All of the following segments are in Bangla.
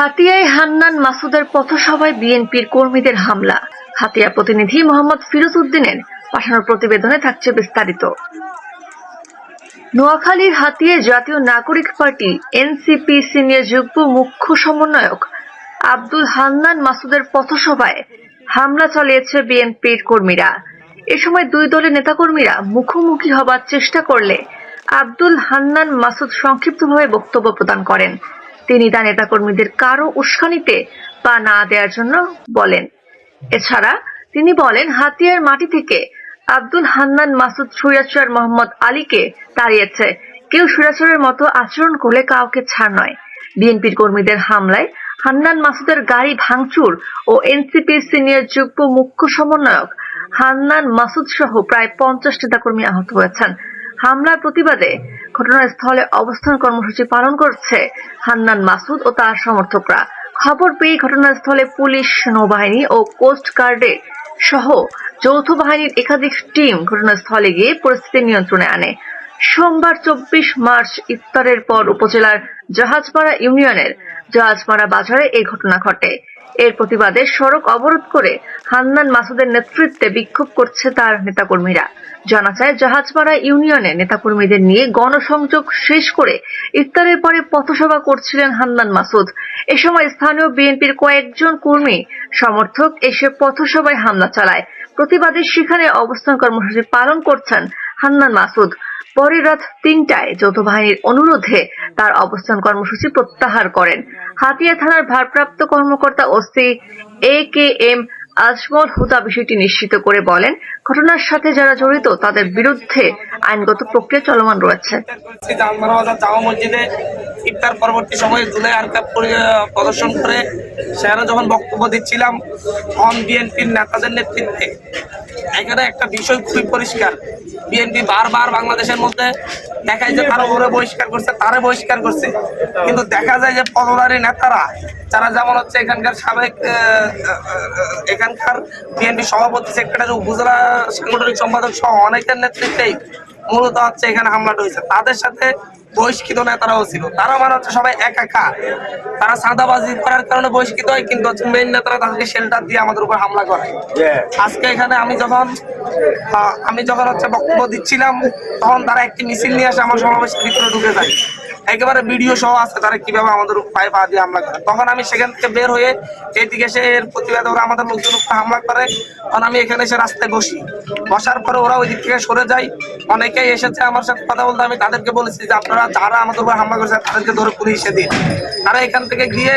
হাতিয়ায় হান্নান মাসুদের পথসভায় বিএনপির কর্মীদের হামলা। হাতিয়া প্রতিনিধি মোহাম্মদ ফিরোজ উদ্দিনের পাঠানো প্রতিবেদনে থাকছে বিস্তারিত। নোয়াখালীর হাতিয়ায় জাতীয় নাগরিক পার্টি এনসিপি সিনিয়র যুগ্ম মুখ্য সমন্বয়ক আব্দুল হান্নান মাসুদের পথসভায় হামলা চালিয়েছে বিএনপির কর্মীরা। এ সময় দুই দলের নেতাকর্মীরা মুখোমুখি হবার চেষ্টা করলে আব্দুল হান্নান মাসুদ সংক্ষিপ্তভাবে বক্তব্য প্রদান করেন। তিনি তার নেতাকর্মীদের কারো উস্কানিতে পা না দেওয়ার জন্য বলেন। এছাড়া তিনি বলেন, হাতিয়ার মাটি থেকে আব্দুল হান্নান মাসুদ স্বৈরাচার মোহাম্মদ আলীকে তাড়িয়েছে। কেউ স্বৈরাচারের মতো আচরণ করলে কাউকে ছাড় নয়। বিএনপির কর্মীদের হামলায় হান্নান মাসুদের গাড়ি ভাঙচুর ও এনসিপির সিনিয়র যুগ্ম মুখ্য সমন্বয়ক হান্নান মাসুদ সহ প্রায় 50 নেতাকর্মী আহত হয়েছেন। হামলার প্রতিবাদে ঘটনাস্থলে অবস্থান কর্মসূচি পালন করছে হান্নান মাসুদ ও তার সমর্থকরা। খবর পেয়ে ঘটনাস্থলে পুলিশ, নৌবাহিনী ও কোস্ট গার্ডে সহ যৌথ বাহিনীর একাধিক টিম ঘটনাস্থলে গিয়ে পরিস্থিতি নিয়ন্ত্রণে আনে। সোমবার 24 মার্চ ইফতারের পর উপজেলার জাহাজপাড়া ইউনিয়নের জাহাজপাড়া বাজারে এই ঘটনা ঘটে। এর প্রতিবাদে সড়ক অবরোধ করে হান্নান মাসুদের নেতৃত্বে বিক্ষোভ করছে তার নেতাকর্মীরা। জানা যায়, জাহাজপাড়া ইউনিয়নের নেতাকর্মীদের নিয়ে গণসংযোগ শেষ করে ইফতারের পরে পথসভা করছিলেন হান্নান মাসুদ। এ সময় স্থানীয় বিএনপির কয়েকজন কর্মী সমর্থক এসে পথসভায় হামলা চালায়। প্রতিবাদে সেখানে অবস্থান কর্মসূচি পালন করছেন হান্নান মাসুদ। পরে রাত 3টায় যৌথ বাহিনীর অনুরোধে তার অবস্থান কর্মসূচি প্রত্যাহার করেন। হাতিয়া থানার ভারপ্রাপ্ত কর্মকর্তা ওসি AKM আজমল হুদা বিষয়টি নিশ্চিত করে বলেন, ঘটনার সাথে যারা জড়িত তাদের বিরুদ্ধে আইনগত প্রক্রিয়া চলমান রয়েছে। জামা মসজিদে ইফতার পরবর্তী সময়ে জুলাই আরকাব প্রদর্শন করে সেখানে যখন বক্তব্য দিচ্ছিলাম, তখন বিএনপির নেতাদের নেতৃত্বে এখানে একটা বিষয় খুবই পরিষ্কার। বিএনপি বারবার বাংলাদেশের মধ্যে দেখায় যে তারা ওরে বহিষ্কার করছে, তারে বহিষ্কার করছে, কিন্তু দেখা যায় যে পদধারী নেতারা যারা যেমন হচ্ছে এখানকার সাবেক এখানকার বিএনপি সভাপতি, সেক্রেটারি, উপজেলা সাংগঠনিক সম্পাদক সহ অনেকের নেতৃত্বেই মূলত হচ্ছে এখানে হামলাটা হয়েছে। তাদের সাথে বহিষ্কৃত নেতারাও ছিল। তারা মানে হচ্ছে সবাই একা, তারা চাঁদাবাজি করার কারণে বহিষ্কৃত হয়, কিন্তু হচ্ছে মেইন নেতারা তাদেরকে শেল্টার দিয়ে আমাদের উপর হামলা করে। আজকে এখানে আমি যখন হচ্ছে বক্তব্য দিচ্ছিলাম, তখন তারা একটি মিছিল নিয়ে আসে আমার সমাবেশের ভিতরে ঢুকে যায়। একেবারে ভিডিও সহ আছে তারা কিভাবে আমাদের পায়ে পা দিয়ে হামলা করে। তখন আমি সেখান থেকে বের হয়ে এইদিকে এসে এর প্রতিবাদে ওরা আমাদের লোকজন উপরে হামলা করে। তখন আমি এখানে এসে রাস্তায় বসার পরে ওরা ওই দিক থেকে সরে যায়। অনেকেই এসেছে আমার সাথে কথা বলতে। আমি তাদেরকে বলেছি যে আপনারা যারা আমাদের উপর হামলা করেছে তাদেরকে ধরে পুলিশে দিন। তারা এখান থেকে গিয়ে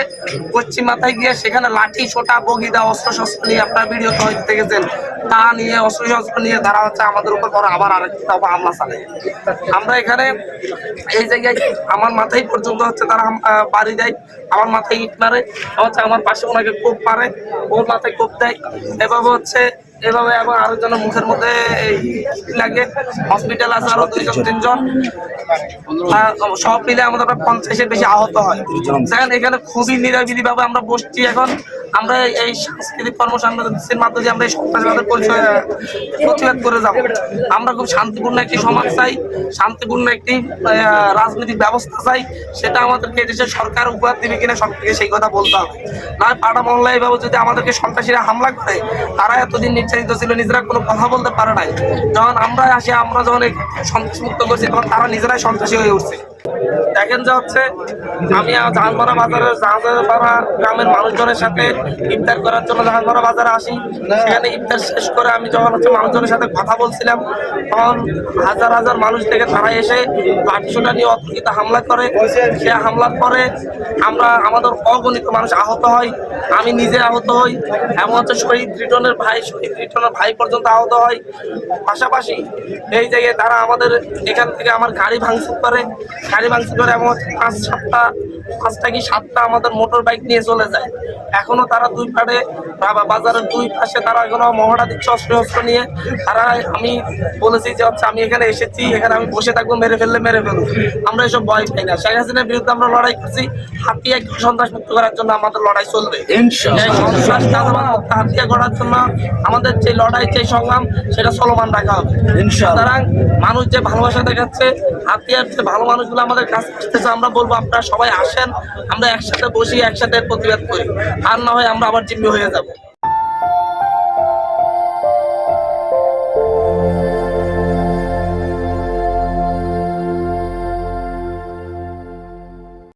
পশ্চিম মাথায় গিয়ে সেখানে লাঠি, ছোটা, বগিদা, অস্ত্র-শস্ত্র নিয়ে, আপনার ভিডিও তো দেখেছেন, তা নিয়ে অস্ত্র-শস্ত্র নিয়ে তারা হচ্ছে আমাদের উপর আবার আরেকটা হামলা চালায়। আমরা এখানে এই জায়গায় আমার মাথায় পর্যন্ত হচ্ছে তারা বাড়ি দেয়, আমার মাথায় ইট মারে, হচ্ছে আমার পাশে ওনাকে কোপ মারে, ওর মাথায় কোপ দেয়, এভাবে এবং আরেকজনের মুখের মধ্যে লাগে। হসপিটাল আছে আরো 2-3 জন, সব মিলে আমাদের 50-এর বেশি আহত হয়। এখানে খুবই নিরাবিলি ভাবে আমরা বসছি। এখন আমরা এই সাংস্কৃতিক কর্মসূচির মাধ্যমে আমরা এই সন্ত্রাসবাদের পরিচয় প্রতিবাদ করে যাব। আমরা খুব শান্তিপূর্ণ একটি সমাজ চাই, শান্তিপূর্ণ একটি রাজনৈতিক ব্যবস্থা চাই। সেটা আমাদেরকে এদেশের সরকার উপহার দিবে কিনা সরকারকে সেই কথা বলতে হবে। নয় পাড়া মহল্লা এইভাবে যদি আমাদেরকে সন্ত্রাসীরা হামলা করে, তারা এতদিন নির্যাতিত ছিল, নিজেরা কোনো কথা বলতে পারে নাই। যখন আমরা আসি, আমরা যখন সন্ত্রাস মুক্ত করছি, তখন তারা নিজেরাই সন্ত্রাসী হয়ে উঠছে। দেখেন যে হচ্ছে আমি জাহাজপাড়া বাজারের জাহাজপাড়া গ্রামের মানুষজনের সাথে ইফতার করার জন্য জাহাজপাড়া বাজারে আসি। সেখানে ইফতার শেষ করে আমি যখন হচ্ছে মানুষজনের সাথে কথা বলছিলাম, তখন হাজার হাজার মানুষ থেকে তারা এসে লাঠিসোঁটা নিয়ে অতর্কিত হামলা করে। সে হামলার পরে আমাদের অগণিত মানুষ আহত হয়, আমি নিজে আহত হই, এমন হচ্ছে শহীদ রিটনের ভাই পর্যন্ত আহত হয়। পাশাপাশি এই জায়গায় তারা আমাদের এখান থেকে আমার গাড়ি ভাঙচুর করে এমন 5-7টা কি 7টা আমাদের মোটর বাইক নিয়ে চলে যায়। এখনো তারা দুই পাড়ে বাজারের দুই পাশে তারা এখনো মহড়া দিচ্ছে অস্ত্র নিয়ে। আমি বলেছি যে হচ্ছে আমি এখানে এসেছি, এখানে আমি বসে থাকবো, মেরে ফেলবো। আমরা এসব ভয় পাই না। শেখ হাসিনার বিরুদ্ধে আমরা লড়াই করছি, হাতিয়া সন্ত্রাস মুক্ত করার জন্য আমাদের লড়াই চলবে। হাতিয়া করার জন্য আমাদের যে লড়াই, যে সংগ্রাম, সেটা চলমান রাখা হবে। সুতরাং মানুষ যে ভালোবাসা দেখাচ্ছে, হাতিয়ার যে ভালো মানুষগুলো আমাদের কাছে আসতেছে, আমরা বলবো আপনারা সবাই আসেন। আসেন, আমরা একসাথে বসি, একসাথে প্রতিবাদ করি, আর না হয় আমরা আবার জিম্মি হয়ে যাব।